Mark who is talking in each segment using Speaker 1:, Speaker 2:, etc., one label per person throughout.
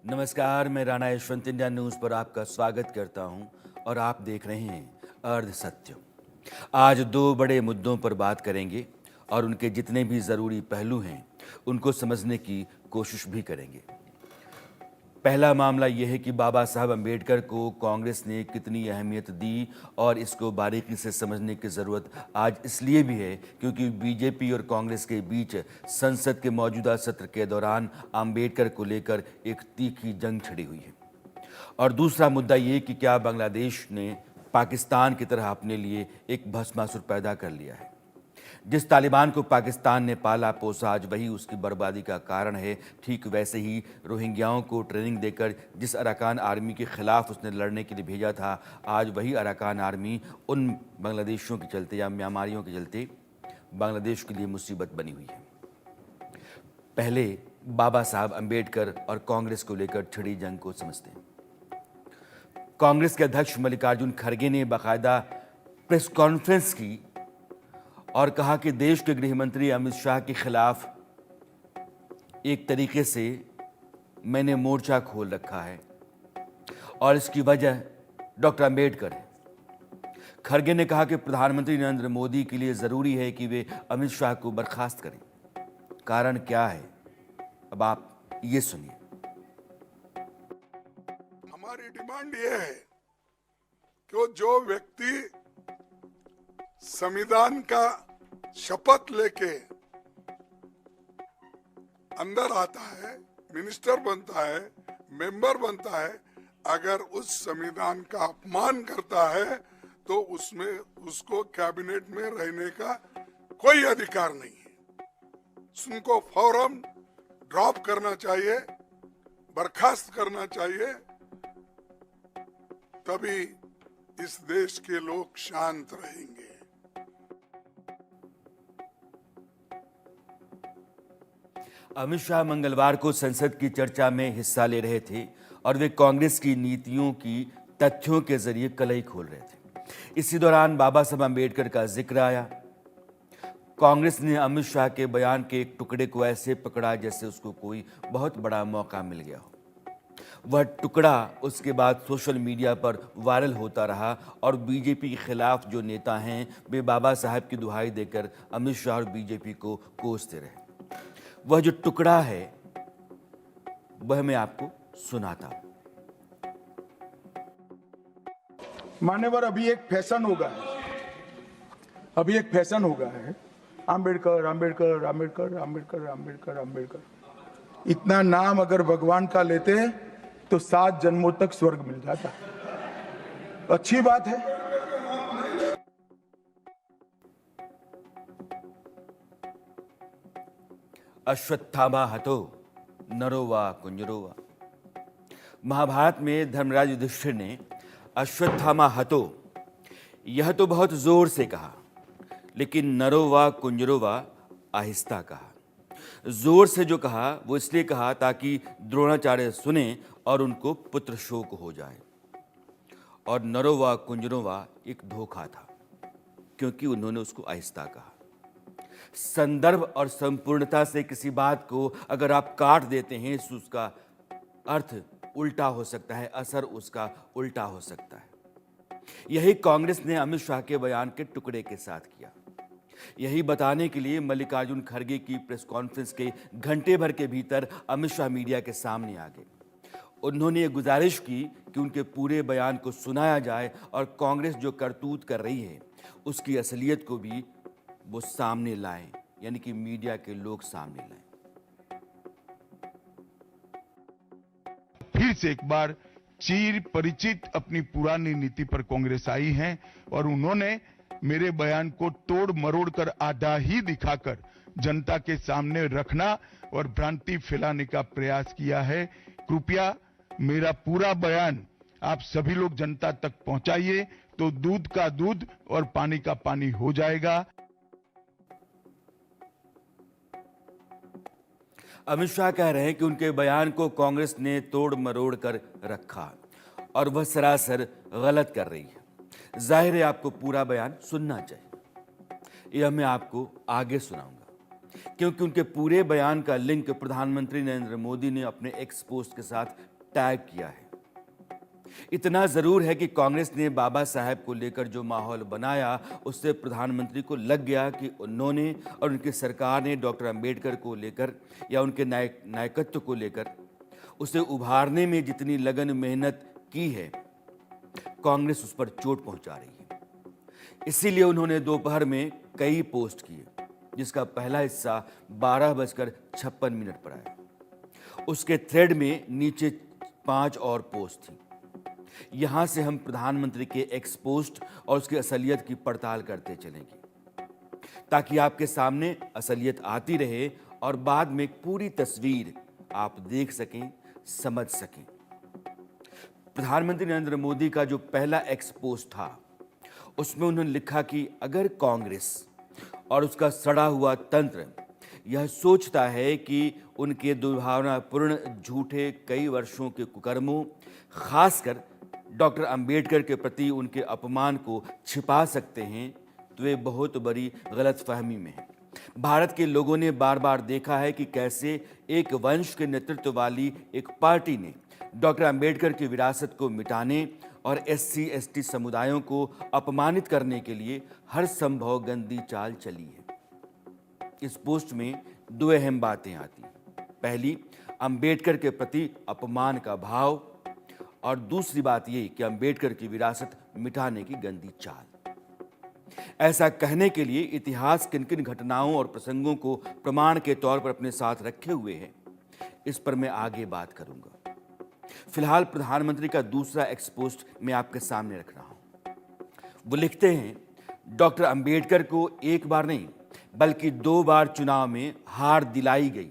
Speaker 1: नमस्कार, मैं Rana Yashwant India news पर आपका स्वागत करता हूं और आप देख रहे हैं अर्ध सत्य। आज दो बड़े मुद्दों पर बात करेंगे और उनके जितने भी ज़रूरी पहलू हैं उनको समझने की कोशिश भी करेंगे। पहला मामला यह है कि बाबा साहब अम्बेडकर को कांग्रेस ने कितनी अहमियत दी और इसको बारीकी से समझने की ज़रूरत आज इसलिए भी है क्योंकि बीजेपी और कांग्रेस के बीच संसद के मौजूदा सत्र के दौरान अम्बेडकर को लेकर एक तीखी जंग छिड़ी हुई है। और दूसरा मुद्दा ये कि क्या बांग्लादेश ने पाकिस्तान की तरह अपने लिए एक भस्मासुर पैदा कर लिया है। जिस तालिबान को पाकिस्तान ने पाला पोसा आज वही उसकी बर्बादी का कारण है। ठीक वैसे ही रोहिंग्याओं को ट्रेनिंग देकर जिस अराकान आर्मी के खिलाफ उसने लड़ने के लिए भेजा था, आज वही अराकान आर्मी उन बांग्लादेशियों के चलते या म्यांमारियों के चलते बांग्लादेश के लिए मुसीबत बनी हुई है। पहले बाबा साहब अम्बेडकर और कांग्रेस को लेकर छिड़ी जंग को समझते हैं। कांग्रेस के अध्यक्ष मल्लिकार्जुन खड़गे ने बाकायदा प्रेस कॉन्फ्रेंस की और कहा कि देश के गृह मंत्री अमित शाह के खिलाफ एक तरीके से मैंने मोर्चा खोल रखा है और इसकी वजह डॉक्टर अम्बेडकर है। खड़गे ने कहा कि प्रधानमंत्री नरेंद्र मोदी के लिए ज़रूरी है कि वे अमित शाह को बर्खास्त करें। कारण क्या है, अब आप ये सुनिए।
Speaker 2: हमारी डिमांड ये है कि जो व्यक्ति संविधान का शपथ लेके अंदर आता है, मिनिस्टर बनता है, मेंबर बनता है, अगर उस संविधान का अपमान करता है तो उसमें उसको कैबिनेट में रहने का कोई अधिकार नहीं है। उनको फौरन ड्रॉप करना चाहिए, बर्खास्त करना चाहिए, तभी इस देश के लोग शांत रहेंगे।
Speaker 1: अमित शाह मंगलवार को संसद की चर्चा में हिस्सा ले रहे थे और वे कांग्रेस की नीतियों की तथ्यों के जरिए कलई खोल रहे थे। इसी दौरान बाबा साहब अम्बेडकर का जिक्र आया। कांग्रेस ने अमित शाह के बयान के एक टुकड़े को ऐसे पकड़ा जैसे उसको कोई बहुत बड़ा मौका मिल गया हो। वह टुकड़ा उसके बाद सोशल मीडिया पर वायरल होता रहा और बीजेपी के खिलाफ जो नेता हैं वे बाबा साहब की दुहाई देकर अमित शाह और बीजेपी को कोसते रहे। वह जो टुकड़ा है वह मैं आपको सुनाता हूं।
Speaker 3: मान्यवर, अभी एक फैशन हो गया है आम्बेडकर आम्बेडकर आम्बेडकर आम्बेडकर आम्बेडकर आम्बेडकर। इतना नाम अगर भगवान का लेते तो 7 जन्मों तक स्वर्ग मिल जाता। अच्छी बात है।
Speaker 1: अश्वत्थामा हतो नरो वा कुंजरो वा। महाभारत में धर्मराज युधिष्ठिर ने अश्वत्थामा हतो यह तो बहुत जोर से कहा, लेकिन नरो वा कुंजरो वा आहिस्ता कहा। जोर से जो कहा वो इसलिए कहा ताकि द्रोणाचार्य सुने और उनको पुत्र शोक हो जाए। और नरो वा कुंजरो वा एक धोखा था क्योंकि उन्होंने उसको आहिस्ता कहा। संदर्भ और संपूर्णता से किसी बात को अगर आप काट देते हैं तो उसका अर्थ उल्टा हो सकता है, असर उसका उल्टा हो सकता है। यही कांग्रेस ने अमित शाह के बयान के टुकड़े के साथ किया। यही बताने के लिए मल्लिकार्जुन खड़गे की प्रेस कॉन्फ्रेंस के घंटे भर के भीतर अमित शाह मीडिया के सामने आ गए। उन्होंने ये गुजारिश की कि उनके पूरे बयान को सुनाया जाए और कांग्रेस जो करतूत कर रही है उसकी असलियत को भी वो सामने लाएं, यानी कि मीडिया के लोग सामने लाएं।
Speaker 4: फिर से एक बार चिर परिचित अपनी पुरानी नीति पर कांग्रेस आई है और उन्होंने मेरे बयान को तोड़ मरोड़ कर आधा ही दिखाकर जनता के सामने रखना और भ्रांति फैलाने का प्रयास किया है। कृपया मेरा पूरा बयान आप सभी लोग जनता तक पहुंचाइए तो दूध का दूध और पानी का पानी हो जाएगा।
Speaker 1: अमित शाह कह रहे हैं कि उनके बयान को कांग्रेस ने तोड़ मरोड़ कर रखा और वह सरासर गलत कर रही है। जाहिर है आपको पूरा बयान सुनना चाहिए। यह मैं आपको आगे सुनाऊंगा क्योंकि उनके पूरे बयान का लिंक प्रधानमंत्री नरेंद्र मोदी ने अपने एक्स पोस्ट के साथ टैग किया है। इतना जरूर है कि कांग्रेस ने बाबा साहेब को लेकर जो माहौल बनाया, उससे प्रधानमंत्री को लग गया कि उन्होंने और उनकी सरकार ने डॉक्टर अंबेडकर को लेकर या उनके नायकत्व को लेकर उसे उभारने में जितनी लगन मेहनत की है, कांग्रेस उस पर चोट पहुंचा रही है। इसीलिए उन्होंने दोपहर में कई पोस्ट किए, जिसका पहला हिस्सा 12:56 पर आया। उसके थ्रेड में नीचे 5 और पोस्ट थी। यहां से हम प्रधानमंत्री के एक्स पोस्ट और उसकी असलियत की पड़ताल करते चलेंगे, ताकि आपके सामने असलियत आती रहे और बाद में एक पूरी तस्वीर आप देख सकें, समझ सकें। प्रधानमंत्री नरेंद्र मोदी का जो पहला एक्स पोस्ट था, उसमें उन्होंने लिखा कि अगर कांग्रेस और उसका सड़ा हुआ तंत्र यह सोचता है कि उनके दुर्भावनापूर्ण झूठे कई वर्षों के कुकर्मों, खासकर डॉक्टर अंबेडकर के प्रति उनके अपमान को छिपा सकते हैं, तो वे बहुत बड़ी गलतफहमी में हैं। भारत के लोगों ने बार बार देखा है कि कैसे एक वंश के नेतृत्व वाली एक पार्टी ने डॉक्टर अंबेडकर की विरासत को मिटाने और SC/ST समुदायों को अपमानित करने के लिए हर संभव गंदी चाल चली है। इस पोस्ट में 2 अहम बातें आती हैं। पहली, अंबेडकर के प्रति अपमान का भाव, और दूसरी बात ये कि अंबेडकर की विरासत मिटाने की गंदी चाल। ऐसा कहने के लिए इतिहास किन किन घटनाओं और प्रसंगों को प्रमाण के तौर पर अपने साथ रखे हुए है, इस पर मैं आगे बात करूंगा। फिलहाल प्रधानमंत्री का दूसरा एक्सपोस्ट मैं आपके सामने रख रहा हूं। वो लिखते हैं, डॉक्टर अंबेडकर को एक बार नहीं बल्कि 2 बार चुनाव में हार दिलाई गई।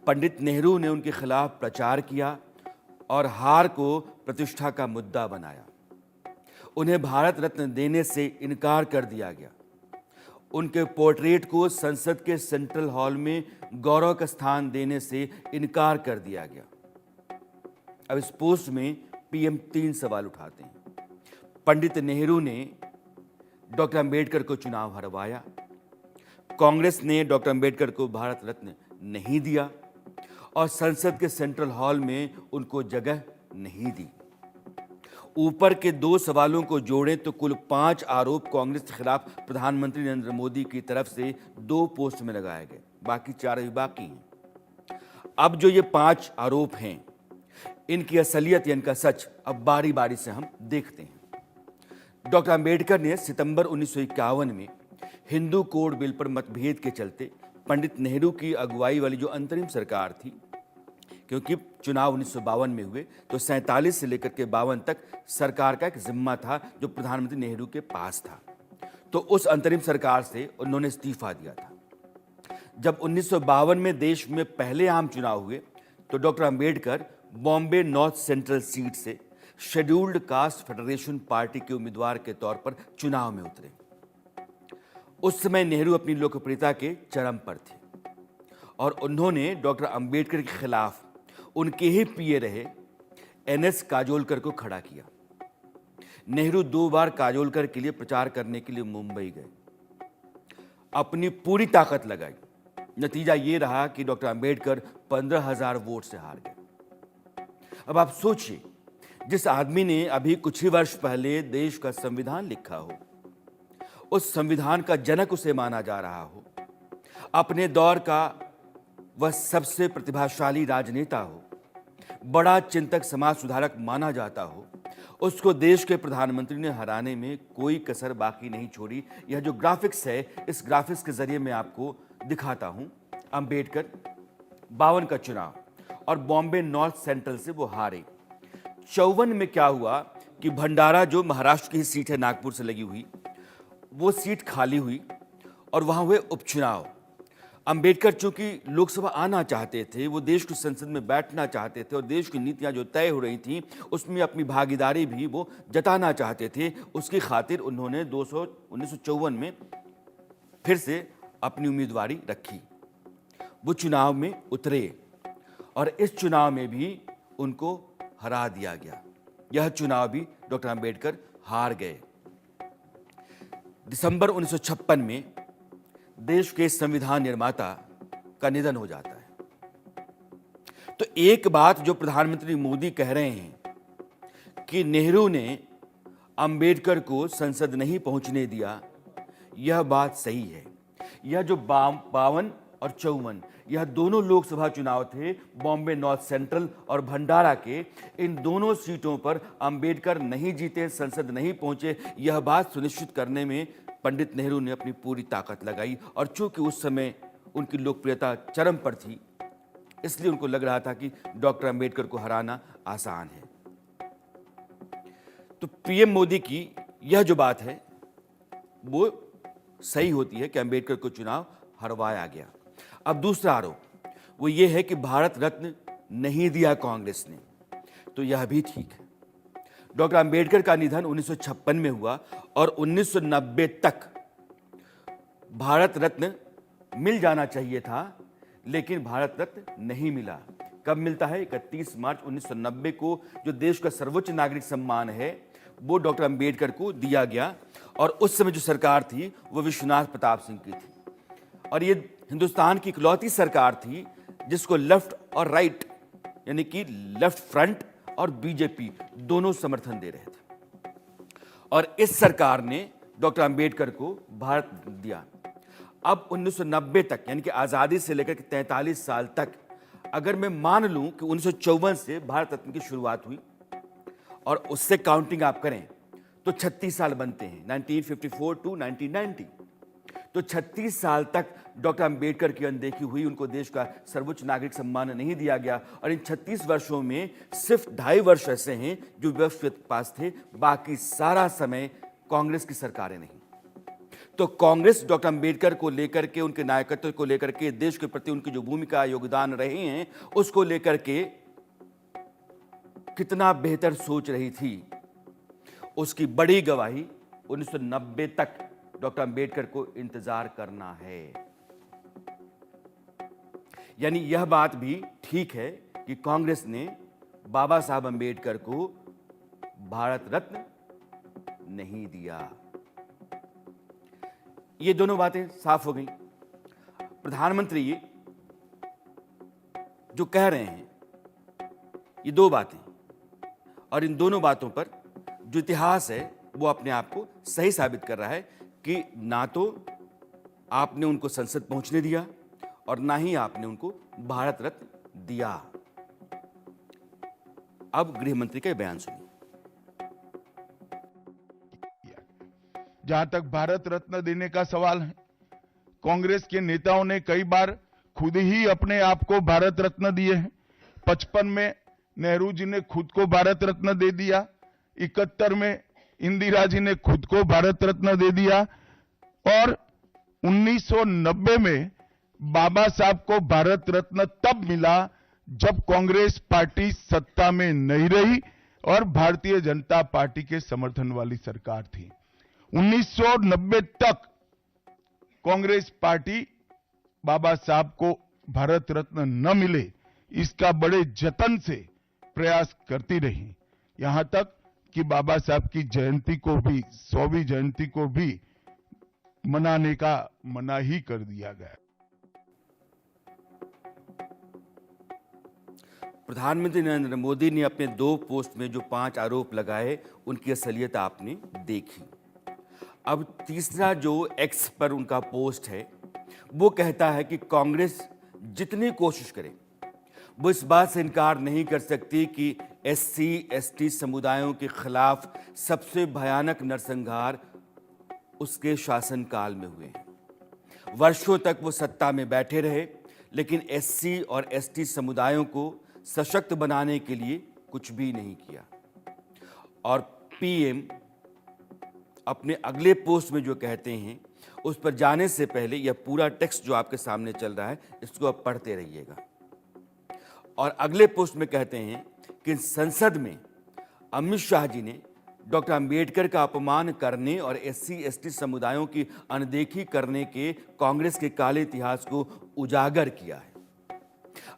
Speaker 1: पंडित नेहरू ने उनके खिलाफ प्रचार किया और हार को प्रतिष्ठा का मुद्दा बनाया। उन्हें भारत रत्न देने से इनकार कर दिया गया। उनके पोर्ट्रेट को संसद के सेंट्रल हॉल में गौरव का स्थान देने से इनकार कर दिया गया। अब इस पोस्ट में PM 3 सवाल उठाते हैं। पंडित नेहरू ने डॉक्टर अंबेडकर को चुनाव हरवाया, कांग्रेस ने डॉक्टर अंबेडकर को भारत रत्न नहीं दिया और संसद के सेंट्रल हॉल में उनको जगह नहीं दी। ऊपर के 2 सवालों को जोड़ें तो कुल 5 आरोप कांग्रेस के खिलाफ प्रधानमंत्री नरेंद्र मोदी की तरफ से 2 पोस्ट में लगाए गए, बाकी 4 अभी बाकी हैं। अब जो ये 5 आरोप हैं, इनकी असलियत या इनका सच अब बारी बारी से हम देखते हैं। डॉक्टर अंबेडकर ने सितंबर 1951 में हिंदू कोड बिल पर मतभेद के चलते पंडित नेहरू की अगुवाई वाली जो अंतरिम सरकार थी, क्योंकि चुनाव 1952 में हुए तो 47 से लेकर के 52 तक सरकार का एक जिम्मा था जो प्रधानमंत्री नेहरू के पास था, तो उस अंतरिम सरकार से उन्होंने इस्तीफा दिया था। जब 1952 में देश में पहले आम चुनाव हुए तो doctor Ambedkar Bombay north central seat से शेड्यूल्ड कास्ट फेडरेशन पार्टी के उम्मीदवार के तौर पर चुनाव में उतरे। उस समय नेहरू अपनी लोकप्रियता के चरम पर थे और उन्होंने डॉक्टर अंबेडकर के खिलाफ उनके ही पीए रहे NS काजोलकर को खड़ा किया। नेहरू 2 बार काजोलकर के लिए प्रचार करने के लिए मुंबई गए, अपनी पूरी ताकत लगाई। नतीजा ये रहा कि डॉक्टर अंबेडकर 15,000 वोट से हार गए। अब आप सोचिए, जिस आदमी ने अभी कुछ ही वर्ष पहले देश का संविधान लिखा हो, उस संविधान का जनक उसे माना जा रहा हो, अपने दौर का वह सबसे प्रतिभाशाली राजनेता हो, बड़ा चिंतक समाज सुधारक माना जाता हो, उसको देश के प्रधानमंत्री ने हराने में कोई कसर बाकी नहीं छोड़ी। यह जो ग्राफिक्स है, इस ग्राफिक्स के जरिए मैं आपको दिखाता हूं। अंबेडकर 52 का चुनाव और बॉम्बे नॉर्थ सेंट्रल से वो हारे। 54 में क्या हुआ कि भंडारा, जो महाराष्ट्र की सीट है नागपुर से लगी हुई, वो सीट खाली हुई और वहां हुए उपचुनाव। अंबेडकर चूंकि लोकसभा आना चाहते थे, वो देश की संसद में बैठना चाहते थे और देश की नीतियां जो तय हो रही थी उसमें अपनी भागीदारी भी वो जताना चाहते थे। उसकी खातिर उन्होंने 1954 में फिर से अपनी उम्मीदवारी रखी। वो चुनाव में उतरे और इस चुनाव में भी उनको हरा दिया गया। यह चुनाव भी डॉक्टर अंबेडकर हार गए। दिसंबर 1956 में देश के संविधान निर्माता का निधन हो जाता है। तो एक बात जो प्रधानमंत्री मोदी कह रहे हैं कि नेहरू ने अंबेडकर को संसद नहीं पहुंचने दिया, यह बात सही है। यह जो 52 और 54 यह दोनों लोकसभा चुनाव थे, बॉम्बे नॉर्थ सेंट्रल और भंडारा के, इन दोनों सीटों पर अंबेडकर नहीं जीते, संसद नहीं पहुंचे। यह बात सुनिश्चित करने में पंडित नेहरू ने अपनी पूरी ताकत लगाई और चूंकि उस समय उनकी लोकप्रियता चरम पर थी, इसलिए उनको लग रहा था कि डॉक्टर अंबेडकर को हराना आसान है। तो पीएम मोदी की यह जो बात है वो सही होती है कि अंबेडकर को चुनाव हरवाया गया। अब दूसरा आरोप वो ये है कि भारत रत्न नहीं दिया कांग्रेस ने, तो यह भी ठीक है। डॉक्टर अंबेडकर का निधन 1956 में हुआ और 1990 तक भारत रत्न मिल जाना चाहिए था, लेकिन भारत रत्न नहीं मिला। कब मिलता है? 31 मार्च 1990 को जो देश का सर्वोच्च नागरिक सम्मान है वो डॉक्टर अंबेडकर को दिया गया। और उस समय जो सरकार थी वो विश्वनाथ प्रताप सिंह की थी और ये हिंदुस्तान की इकलौती सरकार थी जिसको लेफ्ट और राइट यानी कि लेफ्ट फ्रंट और बीजेपी दोनों समर्थन दे रहे थे। और इस सरकार ने डॉक्टर अंबेडकर को भारत दिया। अब 1990 तक यानी कि आज़ादी से लेकर के 43 साल तक अगर मैं मान लूं कि 1954 से भारत रत्न की शुरुआत हुई और उससे काउंटिंग आप करें तो 36 साल बनते हैं, 1954 टू 1990। तो 36 साल तक डॉक्टर अंबेडकर की अनदेखी हुई, उनको देश का सर्वोच्च नागरिक सम्मान नहीं दिया गया। और इन 36 वर्षों में सिर्फ 2.5 वर्ष ऐसे हैं जो विपक्ष के पास थे, बाकी सारा समय कांग्रेस की सरकारें नहीं। तो कांग्रेस डॉक्टर अंबेडकर को लेकर के, उनके नायकत्व को लेकर के, देश के प्रति उनकी जो भूमिका योगदान रहे हैं उसको लेकर के कितना बेहतर सोच रही थी, उसकी बड़ी गवाही 1990 तक डॉक्टर अंबेडकर को इंतजार करना है। यानी यह बात भी ठीक है कि कांग्रेस ने बाबा साहब अंबेडकर को भारत रत्न नहीं दिया। ये दोनों बातें साफ हो गई। प्रधानमंत्री जो कह रहे हैं ये दो बातें, और इन दोनों बातों पर जो इतिहास है वो अपने आप को सही साबित कर रहा है कि ना तो आपने उनको संसद पहुंचने दिया और ना ही आपने उनको भारत रत्न दिया। अब गृह मंत्री का बयान सुनिए।
Speaker 4: जहां तक भारत रत्न देने का सवाल है, कांग्रेस के नेताओं ने कई बार खुद ही अपने आप को भारत रत्न दिए हैं। 55 में नेहरू जी ने खुद को भारत रत्न दे दिया, 71 में इंदिरा जी ने खुद को भारत रत्न दे दिया और 1990 में बाबा साहब को भारत रत्न तब मिला जब कांग्रेस पार्टी सत्ता में नहीं रही और भारतीय जनता पार्टी के समर्थन वाली सरकार थी। 1990 तक कांग्रेस पार्टी बाबा साहब को भारत रत्न न मिले इसका बड़े जतन से प्रयास करती रही, यहां तक कि बाबा साहब की जयंती को भी, 100वीं जयंती को भी मनाने का मना ही कर दिया गया।
Speaker 1: प्रधानमंत्री नरेंद्र मोदी ने अपने 2 पोस्ट में जो 5 आरोप लगाए उनकी असलियत आपने देखी। अब तीसरा जो एक्स पर उनका पोस्ट है वो कहता है कि कांग्रेस जितनी कोशिश करे वो इस बात से इनकार नहीं कर सकती कि SC ST समुदायों के खिलाफ सबसे भयानक नरसंहार उसके शासनकाल में हुए हैं। वर्षों तक वो सत्ता में बैठे रहे लेकिन SC और ST समुदायों को सशक्त बनाने के लिए कुछ भी नहीं किया। और पीएम अपने अगले पोस्ट में जो कहते हैं उस पर जाने से पहले यह पूरा टेक्स्ट जो आपके सामने चल रहा है इसको आप पढ़ते रहिएगा। और अगले पोस्ट में कहते हैं कि संसद में अमित शाह जी ने डॉक्टर अंबेडकर का अपमान करने और SC ST समुदायों की अनदेखी करने के कांग्रेस के काले इतिहास को उजागर किया है।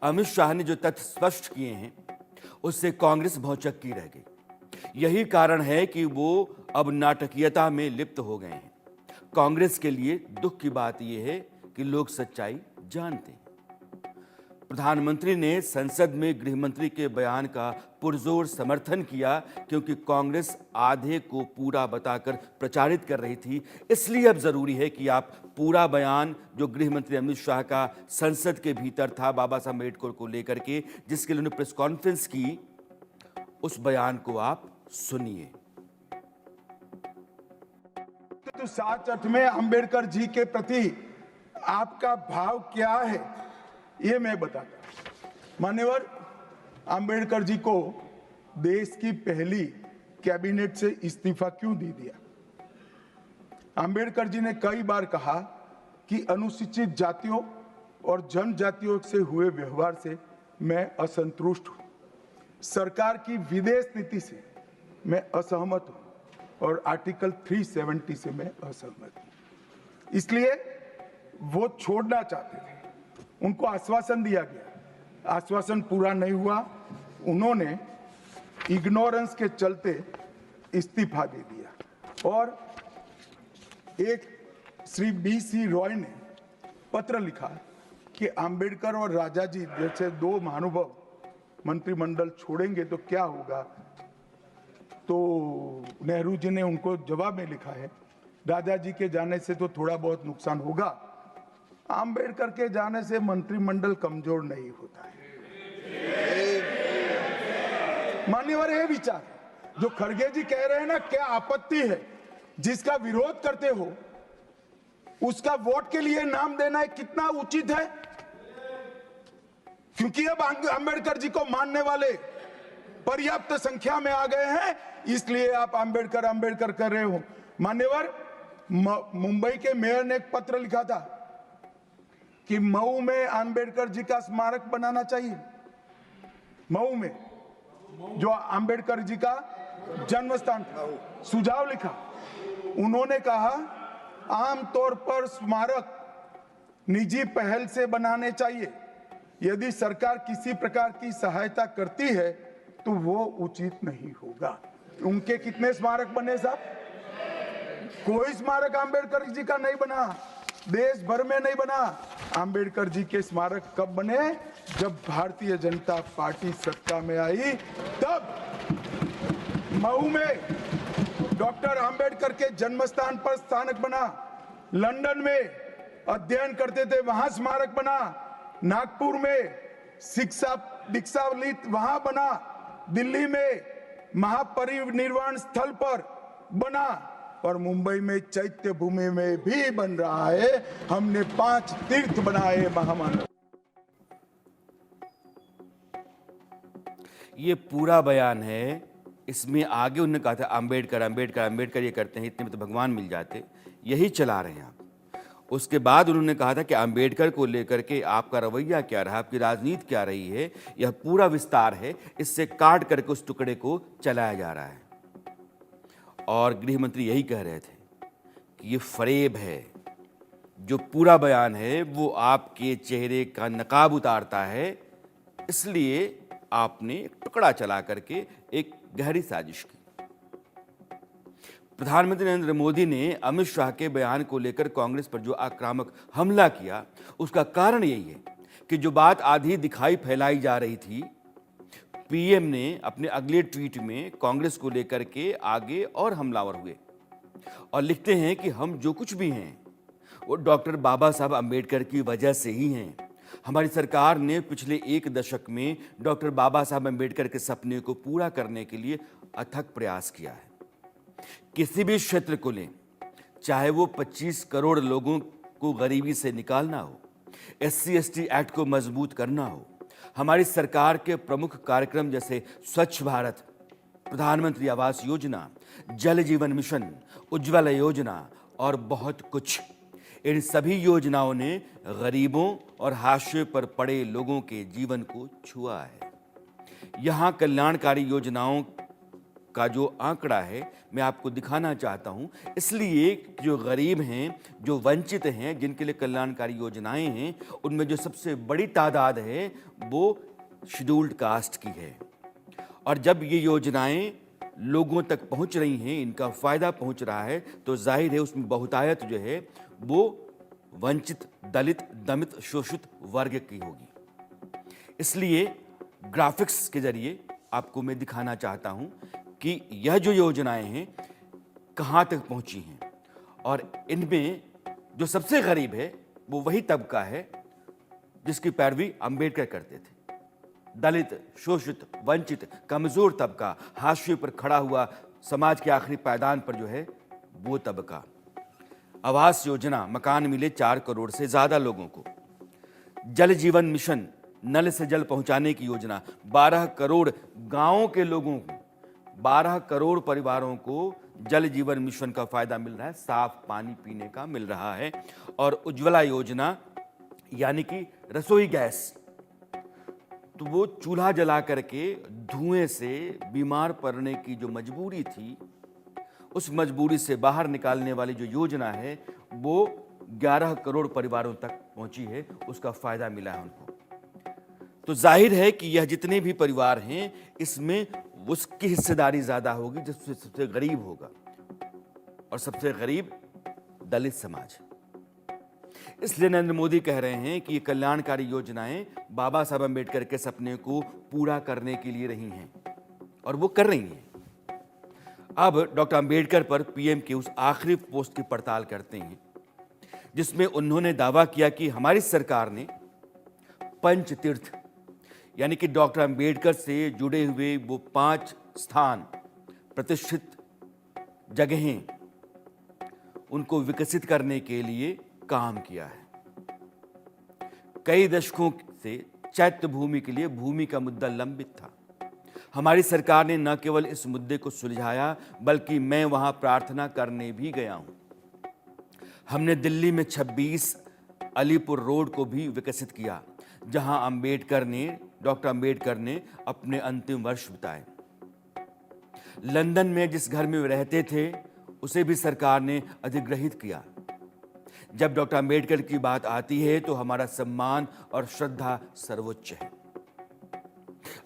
Speaker 1: अमित शाह ने जो तथ्य स्पष्ट किए हैं उससे कांग्रेस भौचक्की रह गई। यही कारण है कि वो अब नाटकीयता में लिप्त हो गए हैं। कांग्रेस के लिए दुख की बात यह है कि लोग सच्चाई जानते हैं। प्रधानमंत्री ने संसद में गृह मंत्री के बयान का पुरजोर समर्थन किया क्योंकि कांग्रेस आधे को पूरा बताकर प्रचारित कर रही थी। इसलिए अब जरूरी है कि आप पूरा बयान जो गृह मंत्री अमित शाह का संसद के भीतर था बाबा साहब अम्बेडकर को लेकर के, जिसके लिए उन्होंने प्रेस कॉन्फ्रेंस की, उस बयान को आप सुनिए।
Speaker 3: तो सात अर्थ में अंबेडकर जी के प्रति आपका भाव क्या है, ये मैं बताता हूं। मान्यवर, अंबेडकर जी को देश की पहली कैबिनेट से इस्तीफा क्यों दे दिया? अंबेडकर जी ने कई बार कहा कि अनुसूचित जातियों और जनजातियों से हुए व्यवहार से मैं असंतुष्ट हूं। सरकार की विदेश नीति से मैं असहमत हूं और आर्टिकल 370 से मैं असहमत हूं। इसलिए वो छोड़ना चाहते थे। उनको आश्वासन दिया गया, आश्वासन पूरा नहीं हुआ। उन्होंने इग्नोरेंस के चलते इस्तीफा दे दिया। और एक श्री BC रॉय ने पत्र लिखा कि अंबेडकर और राजा जी जैसे दो महानुभाव मंत्रिमंडल छोड़ेंगे तो क्या होगा। तो नेहरू जी ने उनको जवाब में लिखा है, राजा जी के जाने से तो थोड़ा बहुत नुकसान होगा, अंबेडकर के जाने से मंत्रिमंडल कमजोर नहीं होता है। मान्यवर, ये विचार जो खड़गे जी कह रहे हैं ना, क्या आपत्ति है? जिसका विरोध करते हो उसका वोट के लिए नाम देना है, कितना उचित है? क्योंकि अब अंबेडकर जी को मानने वाले पर्याप्त संख्या में आ गए हैं, इसलिए आप अंबेडकर अंबेडकर कर रहे हो। मान्यवर, मुंबई के मेयर ने एक पत्र लिखा था कि मऊ में अंबेडकर जी का स्मारक बनाना चाहिए। मऊ में जो अंबेडकर जी का जन्म स्थान था, सुझाव लिखा। उन्होंने कहा आमतौर पर स्मारक निजी पहल से बनाने चाहिए। यदि सरकार किसी प्रकार की सहायता करती है तो वो उचित नहीं होगा। उनके कितने स्मारक बने साहब? कोई स्मारक अंबेडकर जी का नहीं बना, देश भर में नहीं बना। अंबेडकर जी के स्मारक कब बने? जब भारतीय जनता पार्टी सत्ता में आई, तब मऊ में डॉक्टर अंबेडकर के जन्म स्थान पर स्मारक बना। लंदन में अध्ययन करते थे, वहां स्मारक बना। नागपुर में शिक्षा दीक्षावलित वहां बना। दिल्ली में महापरिनिर्वाण स्थल पर बना और मुंबई में चैत्य भूमि में भी बन रहा है। हमने 5 तीर्थ बनाए महामानव।
Speaker 1: ये पूरा बयान है। इसमें आगे उन्होंने कहा था अंबेडकर अंबेडकर अंबेडकर ये करते हैं, इतने में तो भगवान मिल जाते, यही चला रहे हैं आप। उसके बाद उन्होंने कहा था कि अंबेडकर को लेकर के आपका रवैया क्या रहा, आपकी राजनीति क्या रही है, यह पूरा विस्तार है, इससे काट करके उस टुकड़े को चलाया जा रहा है। और गृह मंत्री यही कह रहे थे कि ये फरेब है। जो पूरा बयान है वो आपके चेहरे का नकाब उतारता है, इसलिए आपने एक टुकड़ा चला करके एक गहरी साजिश की। प्रधानमंत्री नरेंद्र मोदी ने अमित शाह के बयान को लेकर कांग्रेस पर जो आक्रामक हमला किया, उसका कारण यही है कि जो बात आधी दिखाई फैलाई जा रही थी, पीएम ने अपने अगले ट्वीट में कांग्रेस को लेकर के आगे और हमलावर हुए और लिखते हैं कि हम जो कुछ भी हैं वो डॉक्टर बाबा साहब अम्बेडकर की वजह से ही हैं। हमारी सरकार ने पिछले 1 दशक में डॉक्टर बाबा साहब अम्बेडकर के सपने को पूरा करने के लिए अथक प्रयास किया है। किसी भी क्षेत्र को लें, चाहे वो 25 करोड़ लोगों को गरीबी से निकालना हो, SC/ST एक्ट को मजबूत करना हो, हमारी सरकार के प्रमुख कार्यक्रम जैसे स्वच्छ भारत, प्रधानमंत्री आवास योजना, जल जीवन मिशन, उज्ज्वला योजना और बहुत कुछ, इन सभी योजनाओं ने गरीबों और हाशिए पर पड़े लोगों के जीवन को छुआ है। यहाँ कल्याणकारी योजनाओं का जो आंकड़ा है मैं आपको दिखाना चाहता हूं, इसलिए जो गरीब हैं, जो वंचित हैं, जिनके लिए कल्याणकारी योजनाएं हैं, उनमें जो सबसे बड़ी तादाद है वो शेड्यूल्ड कास्ट की है। और जब ये योजनाएं लोगों तक पहुंच रही हैं, इनका फायदा पहुंच रहा है, तो जाहिर है उसमें बहुतायत जो है वो वंचित, दलित, दमित, शोषित वर्ग की होगी। इसलिए ग्राफिक्स के जरिए आपको मैं दिखाना चाहता हूं कि यह जो योजनाएं हैं कहां तक पहुंची हैं, और इनमें जो सबसे गरीब है वो वही तबका है जिसकी पैरवी अंबेडकर करते थे। दलित, शोषित, वंचित, कमजोर तबका, हाशिए पर खड़ा हुआ समाज के आखिरी पायदान पर जो है वो तबका। आवास योजना, मकान मिले 4 करोड़ से ज्यादा लोगों को। जल जीवन मिशन, नल से जल पहुंचाने की योजना, 12 करोड़ गांवों के लोगों को, 12 करोड़ परिवारों को जल जीवन मिशन का फायदा मिल रहा है, साफ पानी पीने का मिल रहा है। और उज्ज्वला योजना यानी कि रसोई गैस, तो वो चूल्हा जला करके धुएं से बीमार पड़ने की जो मजबूरी थी, उस मजबूरी से बाहर निकालने वाली जो योजना है वो 11 करोड़ परिवारों तक पहुंची है, उसका फायदा मिला है उनको। तो जाहिर है कि यह जितने भी परिवार हैं इसमें उसकी हिस्सेदारी ज्यादा होगी जिससे सबसे गरीब होगा, और सबसे गरीब दलित समाज। इसलिए नरेंद्र मोदी कह रहे हैं कि ये कल्याणकारी योजनाएं बाबा साहब अम्बेडकर के सपने को पूरा करने के लिए रही हैं, और वो कर रही हैं। अब डॉक्टर अम्बेडकर पर पीएम के उस आखिरी पोस्ट की पड़ताल करते हैं जिसमें उन्होंने दावा किया कि हमारी सरकार ने पंच तीर्थ यानी कि डॉक्टर अम्बेडकर से जुड़े हुए वो 5 स्थान, प्रतिष्ठित जगहें, उनको विकसित करने के लिए काम किया है। कई दशकों से चैत्य भूमि के लिए भूमि का मुद्दा लंबित था। हमारी सरकार ने न केवल इस मुद्दे को सुलझाया बल्कि मैं वहां प्रार्थना करने भी गया हूं। हमने दिल्ली में 26 अलीपुर रोड को भी विकसित किया जहां डॉक्टर अम्बेडकर ने अपने अंतिम वर्ष बिताए। लंदन में जिस घर में वे रहते थे उसे भी सरकार ने अधिग्रहित किया। जब डॉक्टर अम्बेडकर की बात आती है तो हमारा सम्मान और श्रद्धा सर्वोच्च है।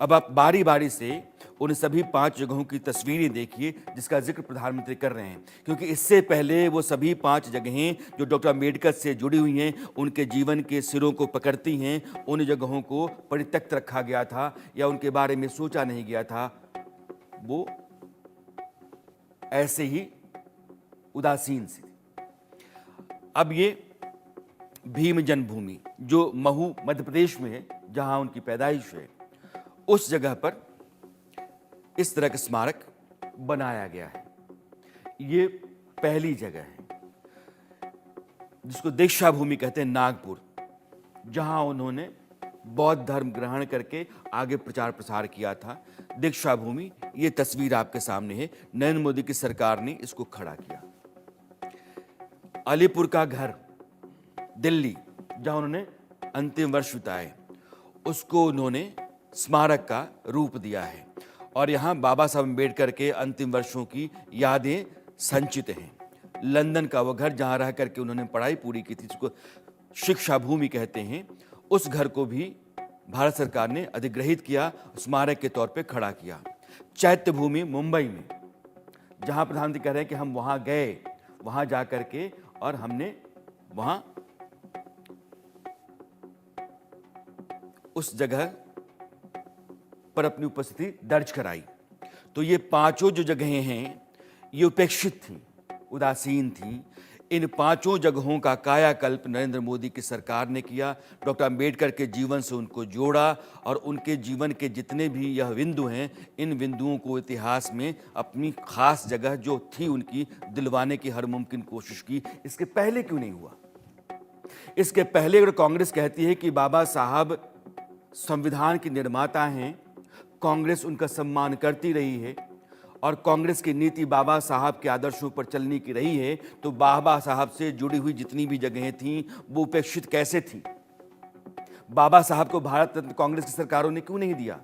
Speaker 1: अब आप बारी बारी से उन सभी 5 जगहों की तस्वीरें देखिए जिसका जिक्र प्रधानमंत्री कर रहे हैं, क्योंकि इससे पहले वो सभी 5 जगहें जो डॉक्टर अम्बेडकर से जुड़ी हुई हैं, उनके जीवन के सिरों को पकड़ती हैं, उन जगहों को परित्यक्त रखा गया था या उनके बारे में सोचा नहीं गया था, वो ऐसे ही उदासीन सी। अब ये भीम जन्मभूमि जो महू मध्य प्रदेश में है जहां उनकी पैदाइश है, उस जगह पर इस तरह का स्मारक बनाया गया है। ये पहली जगह है जिसको दीक्षा भूमि कहते हैं, नागपुर, जहां उन्होंने बौद्ध धर्म ग्रहण करके आगे प्रचार प्रसार किया था। दीक्षा भूमि, ये तस्वीर आपके सामने है। नरेंद्र मोदी की सरकार ने इसको खड़ा किया। अलीपुर का घर, दिल्ली, जहां उन्होंने अंतिम वर्ष बिताए, उसको उन्होंने स्मारक का रूप दिया है और यहां बाबा साहब अम्बेडकर के अंतिम वर्षों की यादें संचित हैं। लंदन का वो घर जहां रह करके उन्होंने पढ़ाई पूरी की थी, जिसको शिक्षा भूमि कहते हैं, उस घर को भी भारत सरकार ने अधिग्रहित किया, स्मारक के तौर पे खड़ा किया। चैत्य भूमि मुंबई में, जहां प्रधानमंत्री कह रहे हैं कि हम वहां गए, वहां जा करके और हमने वहां उस जगह पर अपनी उपस्थिति दर्ज कराई। तो ये 5 जो जगहें हैं ये उपेक्षित थी, उदासीन थी। इन 5 जगहों का कायाकल्प नरेंद्र मोदी की सरकार ने किया। डॉक्टर अम्बेडकर के जीवन से उनको जोड़ा और उनके जीवन के जितने भी यह बिंदु हैं, इन बिंदुओं को इतिहास में अपनी खास जगह जो थी उनकी दिलवाने की हर मुमकिन कोशिश की। इसके पहले क्यों नहीं हुआ? इसके पहले अगर कांग्रेस कहती है कि बाबा साहब संविधान के निर्माता हैं, कांग्रेस उनका सम्मान करती रही है और कांग्रेस की नीति बाबा साहब के आदर्शों पर चलने की रही है, तो बाबा साहब से जुड़ी हुई जितनी भी जगहें थीं वो उपेक्षित कैसे थीं? बाबा साहब को भारत रत्न कांग्रेस की सरकारों ने क्यों नहीं दिया?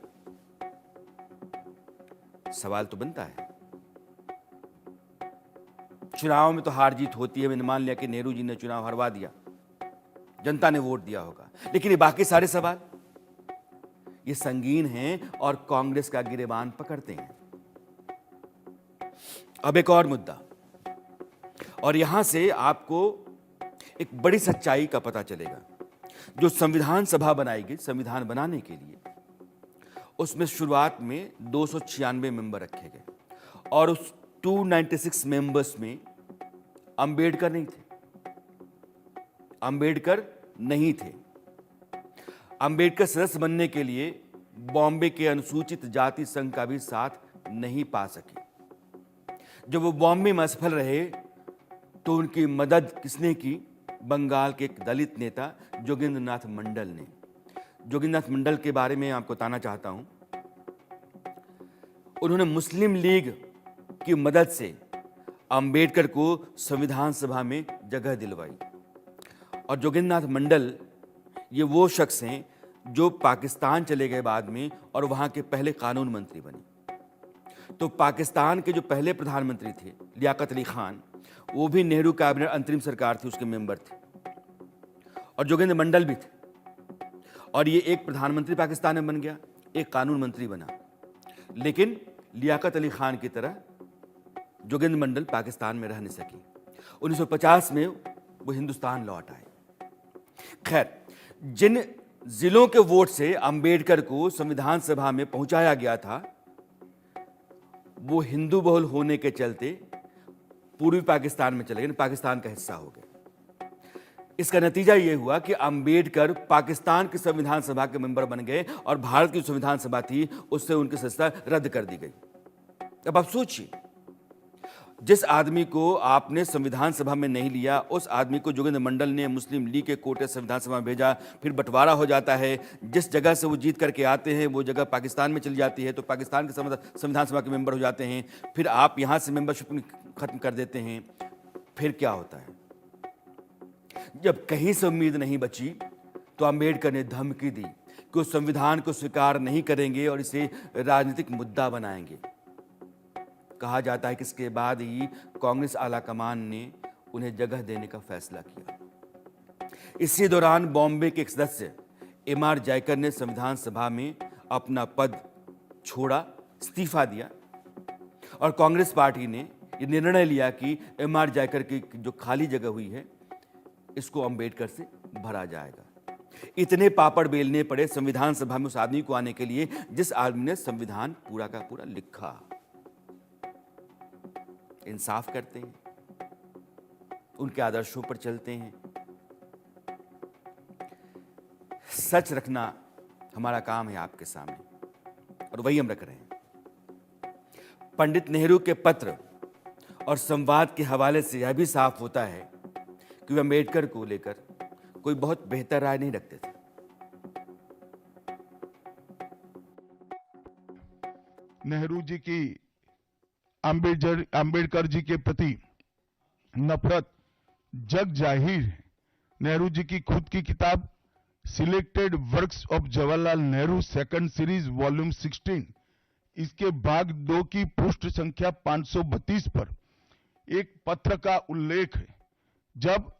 Speaker 1: सवाल तो बनता है। चुनाव में तो हार जीत होती है। मैंने मान लिया कि नेहरू जी ने चुनाव हरवा दिया, जनता ने वोट दिया होगा, लेकिन ये बाकी सारे सवाल ये संगीन हैं और कांग्रेस का गिरेबान पकड़ते हैं। अब एक और मुद्दा, और यहां से आपको एक बड़ी सच्चाई का पता चलेगा। जो संविधान सभा बनाई गई संविधान बनाने के लिए, उसमें शुरुआत में 296 मेंबर रखे गए और उस 296 मेंबर्स में अंबेडकर नहीं थे। अंबेडकर नहीं थे। अंबेडकर सदस्य बनने के लिए बॉम्बे के अनुसूचित जाति संघ का भी साथ नहीं पा सके। जब वो बॉम्बे में असफल रहे तो उनकी मदद किसने की? बंगाल के एक दलित नेता जोगिंद्रनाथ मंडल ने। जोगिंद्रनाथ मंडल के बारे में आपको बताना चाहता हूं। उन्होंने मुस्लिम लीग की मदद से अंबेडकर को संविधान सभा में जगह दिलवाई। और जोगिंद्रनाथ मंडल ये वो शख्स हैं जो पाकिस्तान चले गए बाद में और वहां के पहले कानून मंत्री बने। तो पाकिस्तान के जो पहले प्रधानमंत्री थे लियाकत अली खान, वो भी नेहरू कैबिनेट अंतरिम सरकार थी, उसके मेंबर थे। और जोगिंद्र मंडल भी थे। और ये एक प्रधानमंत्री पाकिस्तान में बन गया, एक कानून मंत्री बना। लेकिन लियाकत अली खान की तरह जोगिंद्र मंडल पाकिस्तान में रह नहीं सकी। 1950 में वो हिंदुस्तान लौट आए। खैर, जिन जिलों के वोट से अंबेडकर को संविधान सभा में पहुंचाया गया था, वो हिंदू बहुल होने के चलते पूर्वी पाकिस्तान में चले गए, पाकिस्तान का हिस्सा हो गए। इसका नतीजा यह हुआ कि अंबेडकर पाकिस्तान की संविधान सभा के मेंबर बन गए और भारत की संविधान सभा थी उससे उनकी सदस्यता रद्द कर दी गई। अब आप सोचिए, जिस आदमी को आपने संविधान सभा में नहीं लिया, उस आदमी को जोगिंद्र मंडल ने मुस्लिम लीग के कोटे संविधान सभा में भेजा, फिर बंटवारा हो जाता है। जिस जगह से वो जीत करके आते हैं वो जगह पाकिस्तान में चली जाती है, तो पाकिस्तान के संविधान सभा के मेंबर हो जाते हैं। फिर आप यहां से मेंबरशिप खत्म कर देते हैं। फिर क्या होता है? जब कहीं से उम्मीद नहीं बची तो अंबेडकर ने धमकी दी कि उस संविधान को स्वीकार नहीं करेंगे और इसे राजनीतिक मुद्दा बनाएंगे। कहा जाता है कि इसके बाद ही कांग्रेस आलाकमान ने उन्हें जगह देने का फैसला किया। इसी दौरान बॉम्बे के एक सदस्य एम.आर. जयकर ने संविधान सभा में अपना पद छोड़ा, इस्तीफा दिया और कांग्रेस पार्टी ने यह निर्णय लिया कि एम.आर. जयकर की जो खाली जगह हुई है इसको अंबेडकर से भरा जाएगा। इतने पापड़ बेलने पड़े संविधान सभा में उस आदमी को आने के लिए जिस आदमी ने संविधान पूरा का पूरा लिखा। इंसाफ करते हैं, उनके आदर्शों पर चलते हैं। सच रखना हमारा काम है आपके सामने और वही हम रख रहे हैं। पंडित नेहरू के पत्र और संवाद के हवाले से यह भी साफ होता है कि वे अंबेडकर को लेकर कोई बहुत बेहतर राय नहीं रखते थे।
Speaker 4: नेहरू जी की अंबेडकर जी के प्रति नफरत जग जाहिर है। नेहरू जी की खुद की किताब selected works of Jawaharlal Nehru second series volume 16, इसके भाग 2 की पृष्ठ संख्या 532 पर एक पत्र का उल्लेख है, जब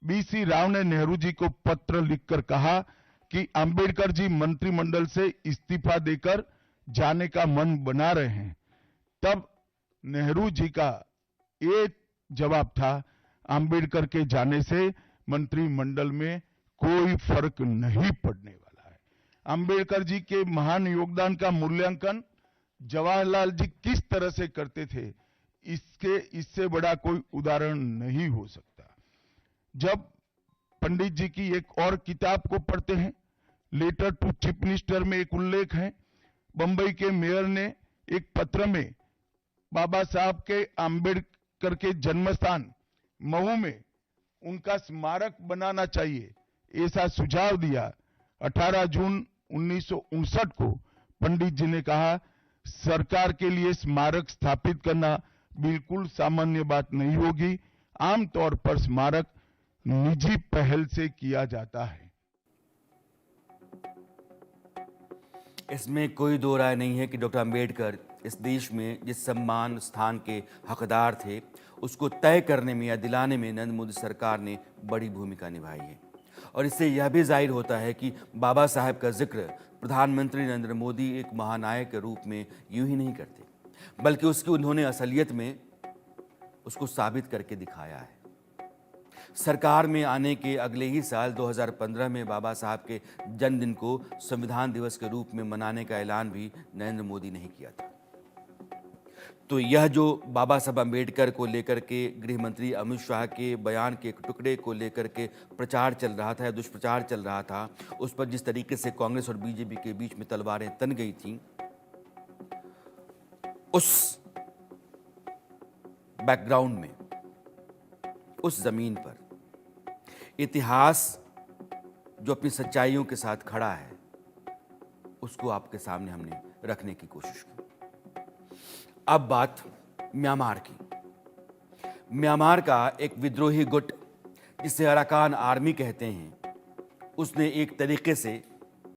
Speaker 4: बीसी राव ने नेहरू जी को पत्र लिखकर कहा कि अंबेडकर जी मंत्रिमंडल से इस्तीफा देकर जाने का मन बना रहे हैं। तब नेहरू जी का ये जवाब था, अंबेडकर के जाने से मंत्रिमंडल में कोई फर्क नहीं पड़ने वाला है। अंबेडकर जी के महान योगदान का मूल्यांकन जवाहरलाल जी किस तरह से करते थे, इससे बड़ा कोई उदाहरण नहीं हो सकता। जब पंडित जी की एक और किताब को पढ़ते हैं, लेटर टू चीफ मिनिस्टर में एक उल्लेख है, बंबई के मेयर ने एक पत्र में बाबा साहब के अंबेडकर के जन्मस्थान महू में उनका स्मारक बनाना चाहिए, ऐसा सुझाव दिया। 18 जून 1959 को पंडित जी ने कहा, सरकार के लिए स्मारक स्थापित करना बिल्कुल सामान्य बात नहीं होगी। आमतौर पर स्मारक निजी पहल से किया जाता है।
Speaker 1: इसमें कोई दो राय नहीं है कि डॉक्टर अंबेडकर इस देश में जिस सम्मान स्थान के हकदार थे उसको तय करने में या दिलाने में नरेंद्र मोदी सरकार ने बड़ी भूमिका निभाई है। और इससे यह भी जाहिर होता है कि बाबा साहब का जिक्र प्रधानमंत्री नरेंद्र मोदी एक महानायक के रूप में यूं ही नहीं करते, बल्कि उसकी उन्होंने असलियत में उसको साबित करके दिखाया है। सरकार में आने के अगले ही साल 2015 में बाबा साहब के जन्मदिन को संविधान दिवस के रूप में मनाने का ऐलान भी नरेंद्र मोदी ने ही किया था। तो यह जो बाबा साहब अम्बेडकर को लेकर के गृह मंत्री अमित शाह के बयान के एक टुकड़े को लेकर के प्रचार चल रहा था या दुष्प्रचार चल रहा था, उस पर जिस तरीके से कांग्रेस और बीजेपी के बीच में तलवारें तन गई थीं, उस बैकग्राउंड में, उस जमीन पर इतिहास जो अपनी सच्चाइयों के साथ खड़ा है, उसको आपके सामने हमने रखने की कोशिश की। अब बात म्यांमार की। म्यांमार का एक विद्रोही गुट जिसे अराकान आर्मी कहते हैं, उसने एक तरीके से